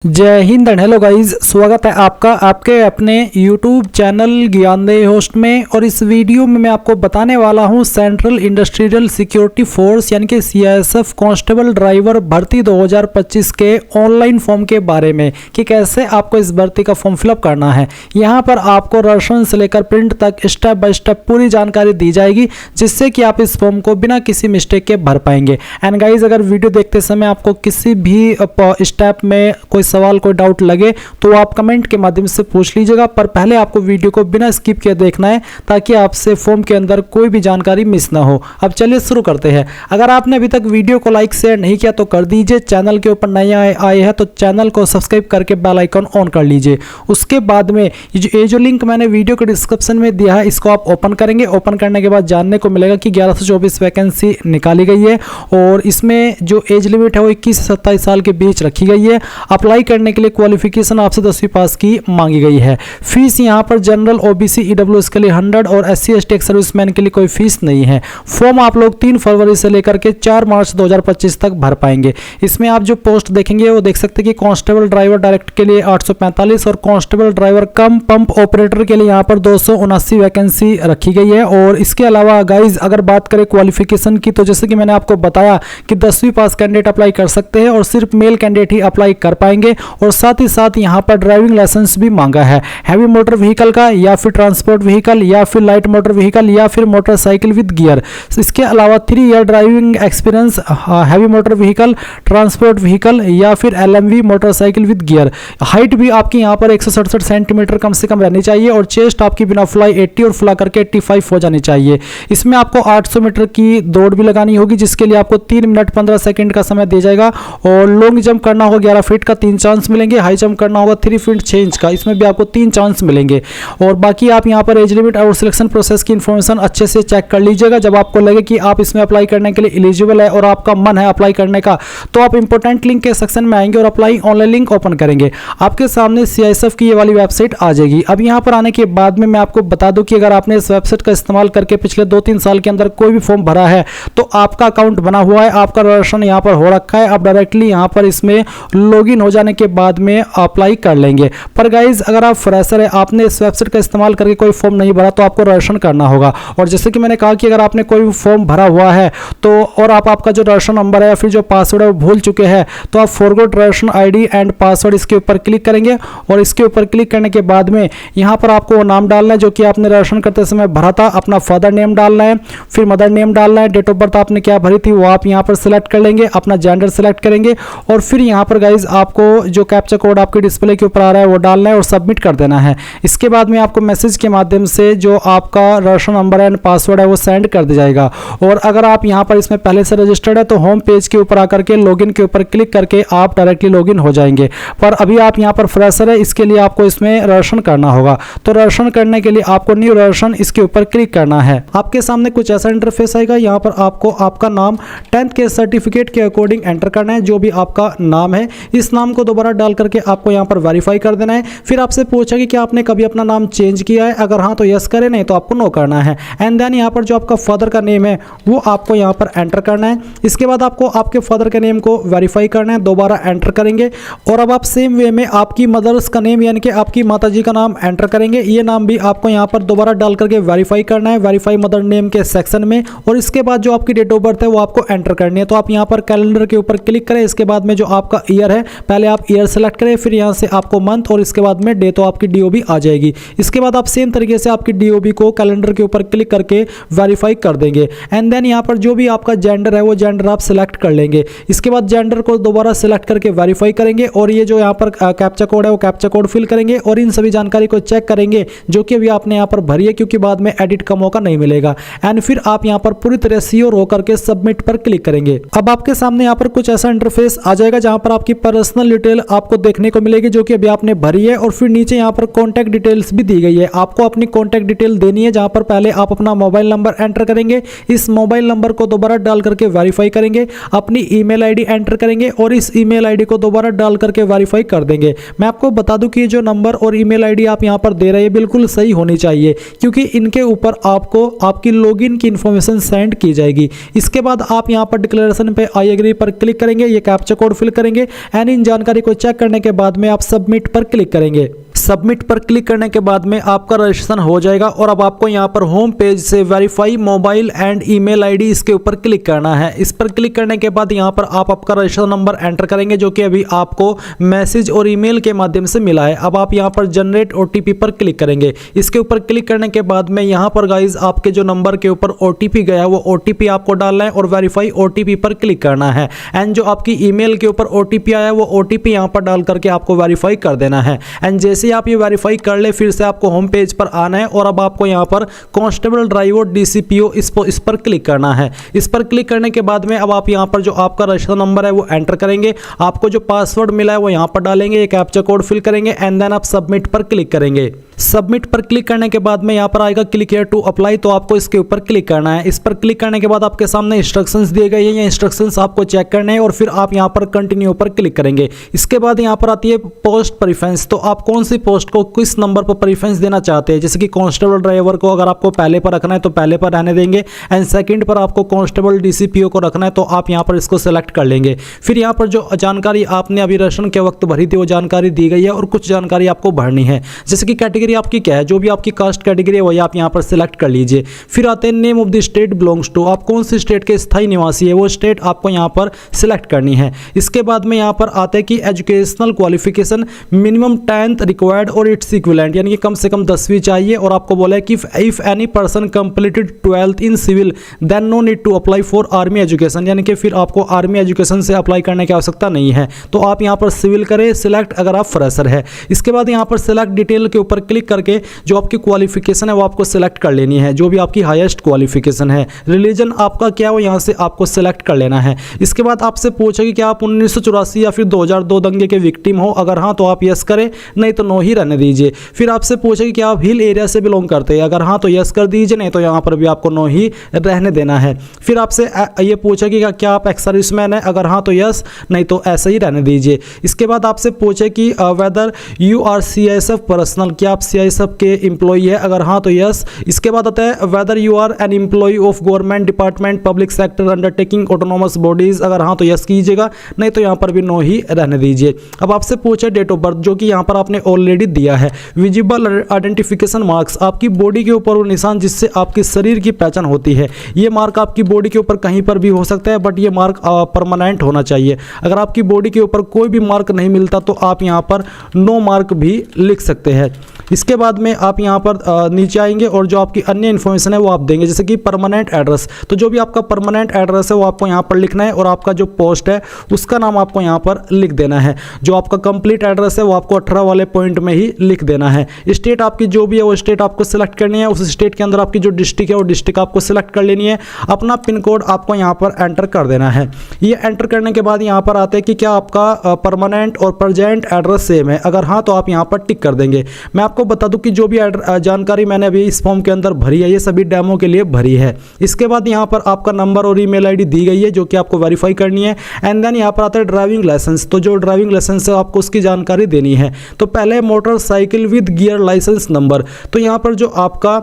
जय Hind and hello guys, स्वागत है आपका आपके अपने YouTube चैनल ज्ञानदेही होस्ट में। और इस वीडियो में मैं आपको बताने वाला हूं सेंट्रल इंडस्ट्रियल सिक्योरिटी फोर्स यानी कि CISF कांस्टेबल ड्राइवर भर्ती 2025 के ऑनलाइन फॉर्म के बारे में कि कैसे आपको इस भर्ती का फॉर्म फिलअप करना है। यहां पर आपको राशन से लेकर प्रिंट तक स्टेप बाय स्टेप पूरी जानकारी दी जाएगी, जिससे कि आप इस फॉर्म को बिना किसी मिस्टेक के भर पाएंगे। एंड गाइज, अगर वीडियो देखते समय आपको किसी भी स्टेप में कोई सवाल कोई डाउट लगे तो आप कमेंट के माध्यम से पूछ लीजिएगा, पर पहले आपको वीडियो को बिना स्किप किए देखना है ताकि आपसे फॉर्म के अंदर कोई भी जानकारी मिस ना हो। अब चलिए शुरू करते हैं। अगर आपने अभी तक वीडियो को लाइक शेयर नहीं किया तो कर दीजिए। चैनल के ऊपर नए आए हैं तो चैनल को सब्सक्राइब करके बेल आइकन ऑन कर लीजिए। उसके बाद में ये जो लिंक मैंने वीडियो के डिस्क्रिप्शन में दिया है, इसको आप ओपन करेंगे। ओपन करने के बाद जानने को मिलेगा कि 11 से 24 वैकेंसी निकाली गई है और इसमें जो एज लिमिट है वो 21 से 27 साल के बीच रखी गई है। अप्लाई करने के लिए क्वालिफिकेशन आपसे 10वीं पास की मांगी गई है। फीस यहाँ पर जनरल OBC EWS के लिए 100 और SC ST एक्स सर्विसमैन के लिए कोई फीस नहीं है। फॉर्म आप लोग 3 फरवरी से लेकर के 4 मार्च 2025 तक भर पाएंगे। इसमें आप जो पोस्ट देखेंगे वो देख सकते हैं कि कांस्टेबल ड्राइवर डायरेक्ट के लिए 845 और कांस्टेबल ड्राइवर कम पंप ऑपरेटर के लिए यहाँ पर 279 वैकेंसी रखी गई है। और इसके अलावा गाइज, अगर बात करें क्वालिफिकेशन की, तो जैसे कि मैंने आपको बताया कि 10वीं पास कैंडिडेट अप्लाई कर सकते हैं और सिर्फ मेल कैंडिडेट ही अप्लाई कर पाएंगे। और साथ ही साथ यहाँ पर ड्राइविंग लाइसेंस भी मांगा है, हैवी मोटर व्हीकल का या फिर ट्रांसपोर्ट व्हीकल या फिर लाइट मोटर व्हीकल या फिर मोटरसाइकिल विद गियर। इसके अलावा 3 year driving experience, heavy motor vehicle, transport vehicle या फिर LMV motorcycle with gear. Height भी आपकी यहाँ पर 167 सेंटीमीटर कम से कम रहनी चाहिए और चेस्ट आपकी बिना फुलाई 80 और फुला करके 85 हो जानी चाहिए। इसमें आपको 800 मीटर की दौड़ भी लगानी होगी, जिसके लिए आपको 3 मिनट 15 सेकंड का समय दिया जाएगा। और लॉन्ग जंप करना होगा 11 फीट का, 3 चांस मिलेंगे। हाई जंप करना होगा 3 फीट 6 इंच का, इसमें भी आपको 3 चांस मिलेंगे। और बाकी आप यहाँ पर एज लिमिट और सिलेक्शन प्रोसेस की इंफॉर्मेशन अच्छे से चेक कर लीजिएगा। जब आपको लगे कि आप इसमें अप्लाई करने के लिए एलिजिबल है और आपका मन है अप्लाई करने का, तो आप इंपॉर्टेंट लिंक के सेक्शन में आएंगे और अप्लाई ऑनलाइन लिंक ओपन करेंगे। आपके सामने CISF की ये वाली वेबसाइट आ जाएगी। अब यहाँ पर आने के बाद में मैं आपको बता दूं कि अगर आपने इस वेबसाइट का इस्तेमाल करके पिछले 2-3 साल के अंदर कोई भी फॉर्म भरा है तो आपका अकाउंट बना हुआ है, आपका रजिस्ट्रेशन यहाँ पर हो रखा है। आप डायरेक्टली यहाँ पर इसमें लॉगिन हो जाने के बाद में अप्लाई कर लेंगे। पर गाइज, अगर आप फ्रेशर है, आपने इस वेबसाइट का इस्तेमाल करके कोई फॉर्म नहीं भरा तो आपको रजिस्ट्रेशन करना होगा। और जैसे कि मैंने कहा कि अगर आपने कोई फॉर्म भरा हुआ है तो और आपका जो रजिस्ट्रेशन नंबर है या फिर जो पासवर्ड है वो भूल चुके हैं, तो आप forgot registration ID and password इसके ऊपर क्लिक करेंगे। और इसके ऊपर क्लिक करने के बाद में यहाँ पर आपको वो नाम डालना है जो कि आपने रजिस्ट्रेशन करते समय भरा था। अपना फादर नेम डालना है, फिर मदर नेम डालना है, डेट ऑफ बर्थ आपने क्या भरी थी वो आप यहाँ पर सिलेक्ट कर लेंगे, अपना जेंडर सेलेक्ट करेंगे। और फिर यहाँ पर गाइज आपको जो कैप्चा कोड आपके डिस्प्ले के ऊपर आ रहा है वो डालना है और सबमिट कर देना है। इसके बाद में आपको मैसेज के माध्यम से जो आपका रजिस्ट्रेशन नंबर एंड पासवर्ड है वो सेंड कर दिया जाएगा। और अगर आप यहाँ पर इसमें पहले से रजिस्टर्ड है तो होम पेज के ऊपर आकर के लॉगिन के ऊपर क्लिक करके आप डायरेक्टली लॉगिन हो जाएंगे। पर अभी आप यहाँ पर फ्रेशर है, इसके लिए आपको इसमें रजिस्ट्रेशन करना होगा। तो रजिस्ट्रेशन करने के लिए आपको न्यू रजिस्ट्रेशन इसके ऊपर क्लिक करना है। आपके सामने कुछ ऐसा इंटरफेस आएगा। यहाँ पर आपको आपका नाम 10th के सर्टिफिकेट के अकॉर्डिंग एंटर करना है, जो भी आपका नाम है। इस नाम को दोबारा डाल करके आपको यहाँ पर वेरीफाई कर देना है। फिर आपसे पूछा कि क्या आपने कभी अपना नाम चेंज किया है, अगर हाँ तो यस करें, नहीं तो आपको नो करना है। एंड देन यहाँ पर जो आपका फादर का नेम है वो आपको यहाँ पर एंटर करना है। इसके बाद आपको आपके फादर के नेम को वेरीफाई करना है, दोबारा एंटर करेंगे। और अब आप सेम वे में आपकी मदर्स का नेम यानी कि आपकी माताजी का नाम एंटर करेंगे। ये नाम भी आपको यहाँ पर दोबारा डाल करके वेरीफाई करना है, वेरीफाई मदर नेम के सेक्शन में। और इसके बाद जो आपकी डेट ऑफ बर्थ है वो आपको एंटर करनी है। तो आप यहाँ पर कैलेंडर के ऊपर क्लिक करें। इसके बाद में जो आपका ईयर है, पहले आप ईयर सेलेक्ट करें, फिर यहाँ से आपको मंथ और इसके बाद में डे, तो आपकी DOB आ जाएगी। इसके बाद आप सेम तरीके से आपकी DOB को कैलेंडर के ऊपर क्लिक करके वेरीफाई कर देंगे। एंड देन यहाँ पर जो भी आपका जेंडर है वो जेंडर आप सिलेक्ट कर लेंगे। इसके बाद जेंडर को दोबारा सिलेक्ट करके वेरीफाई करेंगे और ये जो यहाँ पर कैप्चा कोड है वो कैप्चा कोड फिल करेंगे और इन सभी जानकारी को चेक करेंगे जो कि अभी आपने यहाँ पर भरी है, क्योंकि बाद में एडिट का मौका नहीं मिलेगा। एंड फिर आप यहाँ पर पूरी तरह श्योर होकर के सबमिट पर क्लिक करेंगे। अब आपके सामने यहाँ पर कुछ ऐसा इंटरफेस आ जाएगा जहाँ पर आपकी पर्सनल डिटेल आपको देखने को मिलेगी जो कि अभी आपने भरी है। और फिर नीचे यहाँ पर कॉन्टैक्ट डिटेल्स भी दी गई है। आपको अपनी कॉन्टैक्ट डिटेल देनी है, जहाँ पर पहले आप अपना मोबाइल नंबर एंटर करेंगे। इस मोबाइल नंबर को दोबारा डाल करके वेरीफाई करेंगे, अपनी ईमेल आईडी एंटर करेंगे और इस ईमेल आईडी को दोबारा डाल करके वेरीफाई कर देंगे। मैं आपको बता दूं कि जो नंबर और ईमेल आईडी आप यहां पर दे रहे हैं बिल्कुल सही होनी चाहिए, क्योंकि इनके ऊपर आपको आपकी लॉगिन की इंफॉर्मेशन सेंड की जाएगी। इसके बाद आप यहां पर डिक्लेरेशन पे आई एग्री पर क्लिक करेंगे, ये कैप्चा कोड फिल करेंगे एंड इन जानकारी जानकारी को चेक करने के बाद में आप सबमिट पर क्लिक करेंगे। सबमिट पर क्लिक करने के बाद में आपका रजिस्ट्रेशन हो जाएगा और अब आपको यहाँ पर होम पेज से verify mobile and email ID इसके ऊपर क्लिक करना है। इस पर क्लिक करने के बाद यहाँ पर आप आपका रजिस्ट्रेशन नंबर एंटर करेंगे जो कि अभी आपको मैसेज और ईमेल के माध्यम से मिला है। अब आप यहाँ पर जनरेट ओटीपी पर क्लिक करेंगे। इसके ऊपर क्लिक करने के बाद में यहाँ पर गाइज आपके जो नंबर के ऊपर ओटीपी गया वो ओटीपी आपको डालना है और वेरीफाई ओटीपी पर क्लिक करना है। एंड जो आपकी ईमेल के ऊपर ओटीपी आया है वो ओटीपी यहाँ पर डाल करके आपको वेरीफाई कर देना है। एंड जैसे आप ये वेरीफाई कर ले फिर से आपको होम पेज पर आना है और अब आपको यहाँ पर कांस्टेबल ड्राइवर डीसीपीओ इस पर क्लिक करना है। इस पर क्लिक करने के बाद में अब आप यहाँ पर जो आपका रजिस्ट्रेशन नंबर है वो एंटर करेंगे। आपको जो पासवर्ड मिला है वो यहाँ पर डालेंगे, एक कैप्चा कोड फिल करेंगे एंड देन आप सबमिट पर क्लिक करेंगे। सबमिट पर क्लिक करने के बाद में यहाँ पर आएगा क्लिक हियर टू अप्लाई, तो आपको इसके ऊपर क्लिक करना है। इस पर क्लिक करने के बाद आपके सामने इंस्ट्रक्शंस दिए गए हैं, ये इंस्ट्रक्शंस आपको चेक करने हैं और फिर आप यहाँ पर कंटिन्यू पर क्लिक करेंगे। इसके बाद यहाँ पर आती है पोस्ट प्रेफरेंस, तो आप कौन सी पोस्ट को किस नंबर पर प्रेफरेंस देना चाहते हैं। जैसे कि कांस्टेबल ड्राइवर को अगर आपको पहले पर रखना है तो पहले पर रहने देंगे एंड सेकंड पर आपको कांस्टेबल डीसीपीओ को रखना है तो आप यहाँ पर इसको सेलेक्ट कर लेंगे। फिर यहाँ पर जो जानकारी आपने अभी रजिस्ट्रेशन के वक्त भरी थी वो जानकारी दी गई है और कुछ जानकारी आपको भरनी है। जैसे कि कैटेगरी आपकी क्या है, जो भी आपकी कास्ट कैटेगरी है वही आप यहाँ पर सिलेक्ट कर लीजिए। फिर आते हैं name of the state belongs to, आप कौन सी स्टेट के स्थायी निवासी है वो स्टेट आपको यहाँ पर सिलेक्ट करनी है। इसके बाद में यहाँ पर आते हैं कि educational qualification minimum 10th required और इट्स इक्विवेलेंट, यानी कि कम से कम 10वीं चाहिए और आपको बोला है कि if any person completed 12th in civil then no need to apply for army education, यानी कि फिर आपको आर्मी एजुकेशन से अप्लाई करने की आवश्यकता नहीं है। तो आप यहाँ पर सिविल करें सिलेक्ट अगर आप फ्रेशर है। इसके बाद यहाँ पर सिलेक्ट डिटेल के ऊपर क्लिक करके जो आपकी क्वालिफिकेशन है वो आपको सिलेक्ट कर लेनी है, जो भी आपकी हाईएस्ट क्वालिफिकेशन है। रिलीजन आपका क्या हो यहाँ से आपको सिलेक्ट कर लेना है। इसके बाद आपसे पूछेगी कि आप 1984 या फिर 2002 दंगे के विक्टिम हो, अगर हाँ तो आप यस करें, नहीं तो नो ही रहने दीजिए। फिर आपसे पूछेगी कि आप हिल एरिया से बिलोंग करते हैं, अगर हाँ तो यस कर दीजिए, नहीं तो यहाँ पर भी आपको नो ही रहने देना है। फिर आपसे ये पूछेगी कि क्या आप एक्स सर्विसमैन है, अगर हाँ तो यस, नहीं तो ऐसे ही रहने दीजिए। इसके बाद आपसे पूछे कि whether you are CISF personnel, क्या आप सीआईएसएफ के एम्प्लॉई है, अगर हाँ तो यस। इसके बाद आता है whether you are an employee of government department public sector undertaking autonomous bodies, अगर हाँ तो यस कीजिएगा, नहीं तो यहाँ पर भी नो ही रहने दीजिए। अब आपसे पूछे डेट ऑफ बर्थ, जो कि यहाँ पर आपने ऑलरेडी दिया है। विजिबल आइडेंटिफिकेशन मार्क्स, आपकी बॉडी के ऊपर वो निशान जिससे आपके शरीर की पहचान होती है। ये मार्क आपकी बॉडी के ऊपर कहीं पर भी हो सकता है बट ये मार्क परमानेंट होना चाहिए। अगर आपकी बॉडी के ऊपर कोई भी मार्क नहीं मिलता तो आप यहाँ पर नो मार्क भी लिख सकते हैं। इसके बाद में आप यहाँ पर नीचे आएंगे और जो आपकी अन्य इन्फॉर्मेशन है वो आप देंगे, जैसे कि परमानेंट एड्रेस, तो जो भी आपका परमानेंट एड्रेस है वो आपको यहाँ पर लिखना है और आपका जो पोस्ट है उसका नाम आपको यहाँ पर लिख देना है। जो आपका कंप्लीट एड्रेस है वो आपको 18 वाले पॉइंट में ही लिख देना है। स्टेट आपकी जो भी है वो स्टेट आपको सिलेक्ट करनी है, उस स्टेट के अंदर आपकी जो डिस्ट्रिक्ट है वो डिस्ट्रिक्ट आपको सिलेक्ट कर लेनी है। अपना पिन कोड आपको यहाँ पर एंटर कर देना है। ये एंटर करने के बाद यहाँ पर आते हैं कि क्या आपका परमानेंट और प्रेजेंट एड्रेस सेम है, अगर हाँ तो आप यहाँ पर टिक कर देंगे। मैं आपको बता दूं कि जो भी जानकारी मैंने अभी इस फॉर्म के अंदर भरी है ये सभी डेमो के लिए भरी है। इसके बाद यहाँ पर आपका नंबर और ईमेल आईडी दी गई है जो कि आपको वेरीफाई करनी है। एंड देन यहाँ पर आता है ड्राइविंग लाइसेंस, तो जो ड्राइविंग लाइसेंस है आपको उसकी जानकारी देनी है। तो पहले motorcycle with gear licence number, तो यहाँ पर जो आपका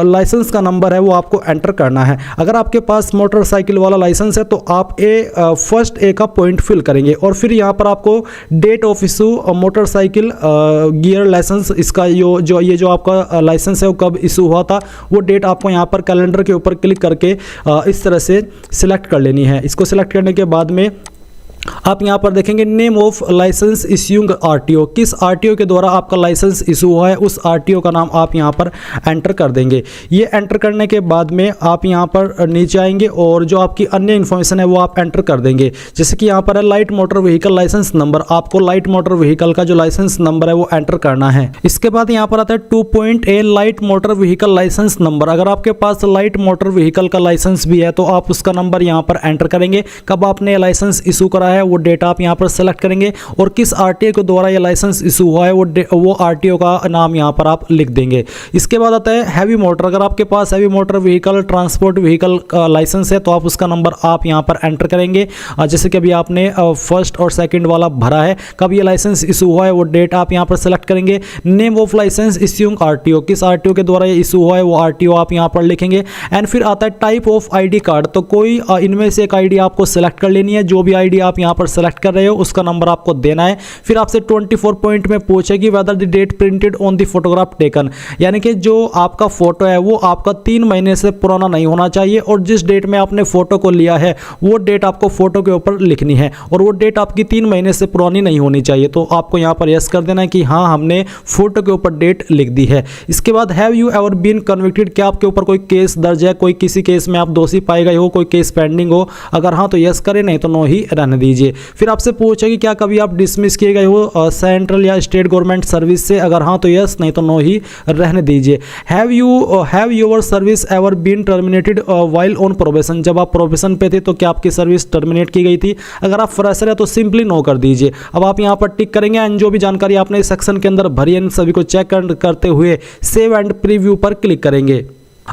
लाइसेंस का नंबर है वो आपको एंटर करना है। अगर आपके पास मोटरसाइकिल वाला लाइसेंस है तो आप फर्स्ट ए का पॉइंट फिल करेंगे और फिर यहाँ पर आपको date of issue motorcycle gear licence, इसका ये जो आपका लाइसेंस है वो कब इशू हुआ था वो डेट आपको यहाँ पर कैलेंडर के ऊपर क्लिक करके इस तरह से सिलेक्ट कर लेनी है। इसको सिलेक्ट करने के बाद में आप यहाँ पर देखेंगे name of licence issuing RTO, किस आरटीओ के द्वारा आपका लाइसेंस इशू हुआ है उस आरटीओ का नाम आप यहाँ पर एंटर कर देंगे। ये एंटर करने के बाद में आप यहाँ पर नीचे आएंगे और जो आपकी अन्य इन्फॉर्मेशन है वो आप एंटर कर देंगे। जैसे कि यहाँ पर है light motor vehicle licence number, आपको लाइट मोटर व्हीकल का जो लाइसेंस नंबर है वो एंटर करना है। इसके बाद यहाँ पर आता है 2.a light motor vehicle licence number, अगर आपके पास लाइट मोटर व्हीकल का लाइसेंस भी है तो आप उसका नंबर यहाँ पर एंटर करेंगे। कब आपने लाइसेंस इशू करा है वो डेटा आप यहाँ पर सेलेक्ट करेंगे और किस आरटीओ के द्वारा ये लाइसेंस इशू हुआ है वो आरटीओ का नाम यहाँ पर आप लिख देंगे। इसके बाद आता है हैवी मोटर, अगर आपके पास heavy motor vehicle transport vehicle का लाइसेंस है तो आप उसका नंबर आप यहाँ पर एंटर करेंगे। जैसे कि अभी आपने फर्स्ट और सेकंड वाला भरा है, कब ये लाइसेंस इशू हुआ है वो डेट आप यहाँ पर सेलेक्ट करेंगे। Name of licence issuing RTO, किस आरटीओ के द्वारा ये इशू हुआ है वो आरटीओ आप यहाँ पर लिखेंगे। एंड फिर आता है टाइप ऑफ आईडी कार्ड, तो कोई इनमें से एक आईडी आपको सेलेक्ट कर लेनी है। जो भी आईडी आप यहाँ पर सेलेक्ट कर रहे हो उसका नंबर आपको देना है। फिर आपसे 24 पॉइंट में पूछेगी whether the date printed on the photograph taken, यानी कि जो आपका फोटो है वो आपका 3 महीने से पुराना नहीं होना चाहिए और जिस डेट में आपने फोटो को लिया है वो डेट आपको फोटो के ऊपर लिखनी है और वो डेट आपकी 3 महीने से पुरानी नहीं होनी चाहिए। तो आपको यहाँ पर यस कर देना है कि हाँ हमने फोटो के ऊपर डेट लिख दी है। इसके बाद have you ever been convicted, क्या आपके ऊपर कोई केस दर्ज है, कोई किसी केस में आप दोषी पाए गए हो, कोई केस पेंडिंग हो, अगर हाँ तो यस करें, नहीं तो नो ही रहने दीजिए। फिर आपसे पूछेगी क्या कभी आप डिसमिस किए गए हो सेंट्रल या स्टेट गवर्नमेंट सर्विस से, अगर हाँ तो यस, नहीं तो नो ही रहने दीजिए। Have your service ever been terminated while on probation, जब आप प्रोबेशन पे थे तो क्या आपकी सर्विस टर्मिनेट की गई थी, अगर आप फ्रेशर है तो सिंपली नो कर दीजिए। अब आप यहाँ पर टिक करेंगे एंड जो भी जानकारी आपने इस सेक्शन के अंदर भरी है इन सभी को चेक करते हुए सेव एंड प्रीव्यू पर क्लिक करेंगे।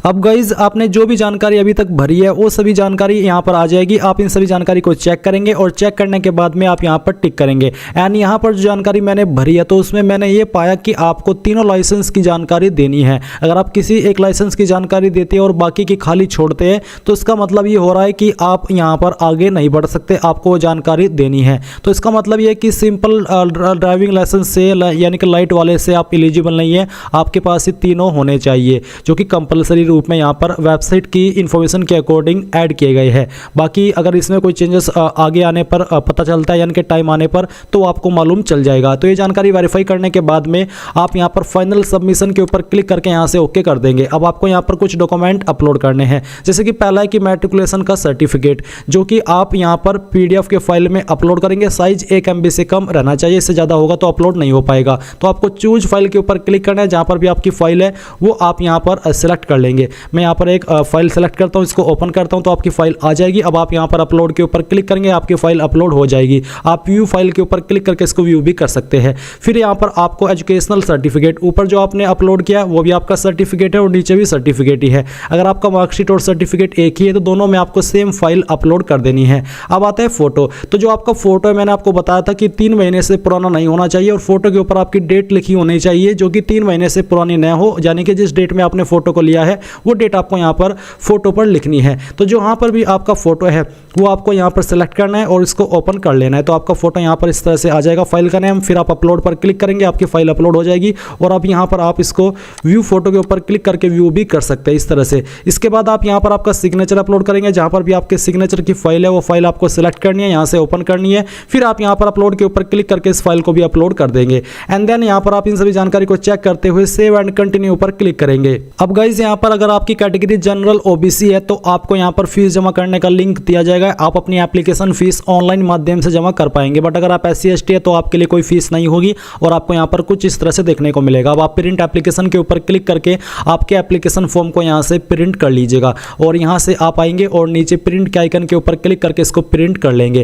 अब गाइज आपने जो भी जानकारी अभी तक भरी है वो सभी जानकारी यहाँ पर आ जाएगी। आप इन सभी जानकारी को चेक करेंगे और चेक करने के बाद में आप यहाँ पर टिक करेंगे। एंड यहाँ पर जो जानकारी मैंने भरी है तो उसमें मैंने ये पाया कि आपको तीनों लाइसेंस की जानकारी देनी है। अगर आप किसी एक लाइसेंस की जानकारी देते हैं और बाकी की खाली छोड़ते हैं तो इसका मतलब ये हो रहा है कि आप यहाँ पर आगे नहीं बढ़ सकते, आपको वो जानकारी देनी है। तो इसका मतलब ये कि सिंपल ड्राइविंग लाइसेंस से यानी कि लाइट वाले से आप एलिजिबल नहीं है, आपके पास ये तीनों होने चाहिए जो कि कंपलसरी रूप में यहाँ पर वेबसाइट की इंफॉर्मेशन के अकॉर्डिंग ऐड किए गए हैं। बाकी अगर इसमें कोई चेंजेस आगे आने पर पता चलता है यानी कि टाइम आने पर तो आपको मालूम चल जाएगा। तो ये जानकारी वेरीफाई करने के बाद में आप यहाँ पर फाइनल सबमिशन के ऊपर क्लिक करके यहाँ से ओके कर देंगे। अब आपको यहाँ पर कुछ डॉक्यूमेंट अपलोड करने हैं, जैसे कि पहला है कि मैट्रिकुलेशन का सर्टिफिकेट, जो कि आप यहाँ पर PDF के फाइल में अपलोड करेंगे। साइज 1 MB से कम रहना चाहिए, इससे ज़्यादा होगा तो अपलोड नहीं हो पाएगा। तो आपको चूज फाइल के ऊपर क्लिक करना है, जहाँ पर भी आपकी फाइल है वो आप यहाँ पर सेलेक्ट कर लेंगे। मैं यहाँ पर एक फाइल सेलेक्ट करता हूँ, इसको ओपन करता हूँ तो आपकी फाइल आ जाएगी। अब आप यहाँ पर अपलोड के ऊपर क्लिक करेंगे, आपकी फाइल अपलोड हो जाएगी। आप व्यू फाइल के ऊपर क्लिक करके इसको व्यू भी कर सकते हैं। फिर यहाँ पर आपको एजुकेशनल सर्टिफिकेट, ऊपर जो आपने अपलोड किया वो भी आपका सर्टिफिकेट है और नीचे भी सर्टिफिकेट ही है। अगर आपका मार्कशीट और सर्टिफिकेट एक ही है तो दोनों में आपको सेम फाइल अपलोड कर देनी है। अब आता है फोटो, तो जो आपका फोटो है मैंने आपको बताया था कि 3 महीने से पुराना नहीं होना चाहिए और फोटो के ऊपर आपकी डेट लिखी होनी चाहिए जो कि 3 महीने से पुरानी न हो, यानी कि जिस डेट में आपने फोटो को लिया है वो डेट आपको यहाँ पर फोटो पर लिखनी है। तो जो यहाँ पर भी आपका फोटो है वो आपको यहाँ पर सेलेक्ट करना है और इसको ओपन कर लेना है। तो आपका फोटो यहाँ पर इस तरह से आ जाएगा, फाइल का नेम, फिर आप अपलोड पर क्लिक करेंगे, आपकी फाइल अपलोड हो जाएगी। और अब यहाँ पर आप इसको व्यू फोटो के ऊपर क्लिक करके व्यू भी कर सकते हैं इस तरह से। इसके बाद आप यहाँ पर आपका सिग्नेचर अपलोड करेंगे, जहाँ पर भी आपके सिग्नेचर की फाइल है वो फाइल आपको सेलेक्ट करनी है, यहाँ से ओपन करनी है। फिर आप यहाँ पर अपलोड के ऊपर क्लिक करके इस फाइल को भी अपलोड कर देंगे। एंड देन यहाँ पर आप इन सभी जानकारी को चेक करते हुए सेव एंड कंटिन्यू पर क्लिक करेंगे। अब गाइज यहाँ पर अगर आपकी कैटेगरी जनरल OBC है तो आपको यहाँ पर फीस जमा करने का लिंक दिया जाएगा। आप अपनी एप्लीकेशन फीस ऑनलाइन माध्यम से जमा कर पाएंगे। बट अगर आप SC ST है तो आपके लिए कोई फीस नहीं होगी और आपको यहाँ पर कुछ इस तरह से देखने को मिलेगा। अब आप प्रिंट एप्लीकेशन के ऊपर क्लिक करके आपके एप्लीकेशन फॉर्म को यहाँ से प्रिंट कर लीजिएगा और यहाँ से आप आएंगे और नीचे प्रिंट के आइकन के ऊपर क्लिक करके इसको प्रिंट कर लेंगे।